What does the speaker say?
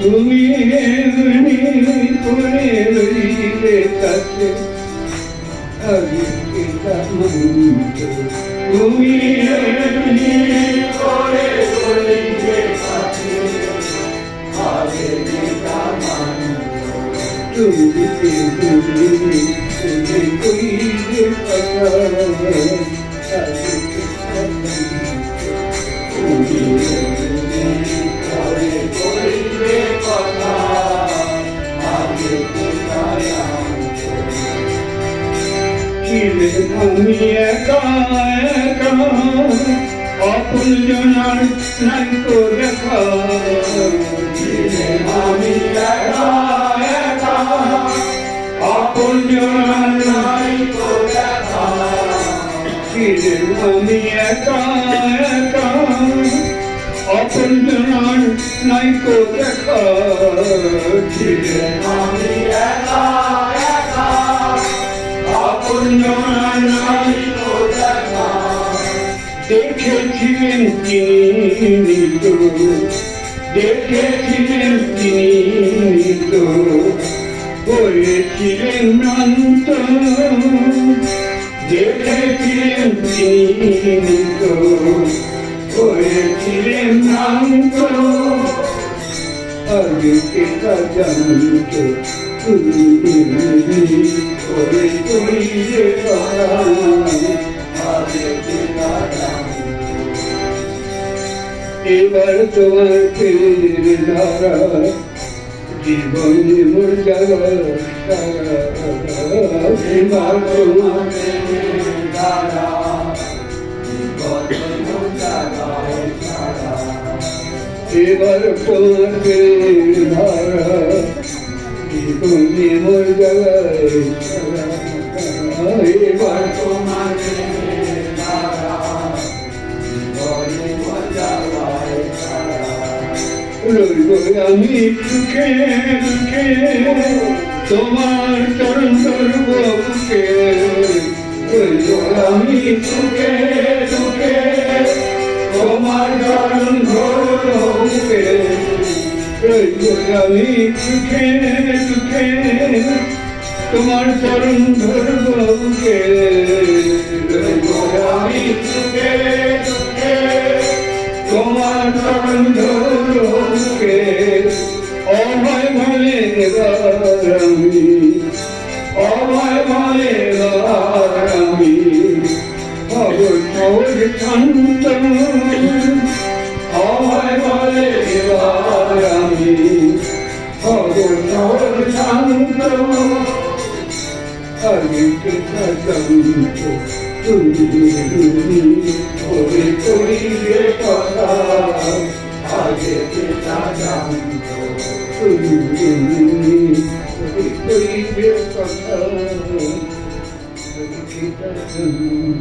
তুমি এমনি করে রইলে কাছে আগে তুমি এমনি করে রইলে কাছে আগে তুমি কইলে কথা আমি একা একা অপূর্ণার নাই তো দেখা আমি একা একা অপূর্ণার নাই তো দেখা আমি একা একা অপূর্ণার নাই তো দেখা আমি একা একা দেখেছিলেন তিনি তো দেখেছিলেন তিনি তো হয়েছিলেন ভ্রান্ত দেখেছিলেন তিনি তো হয়েছিলেন ভ্রান্ত আগে কেটা জানত এবার তোমার ফের ধারা জীবনে মোর জায়গা এবার তোমার ধারা এবার তোমার ফের ধারা জীবনে মোর জায়গায় এবার তোমার রইব আমি সুখে দুঃখে তোমার চরণ ধরব বুকে রইব আমি সুখে দুঃখে তোমার চরণ ধরব বুকে রইব আমি সুখে দুঃখে তোমার চরণ ধরব বুকে রইব আমি সুখে দুঃখে তোমার চরণ ধরব বুকে অভয় ভালে এবার আমি অভয় ভালে এবার আমি অবসর শান্ত অভয় ভালে এবার আমি অবসর শান্ত আগে কেটা জানত তুমি ওরে কইলে কথা আগে কেটা জানত তুমি ওরে কইলে কথা আগে কেটা জানত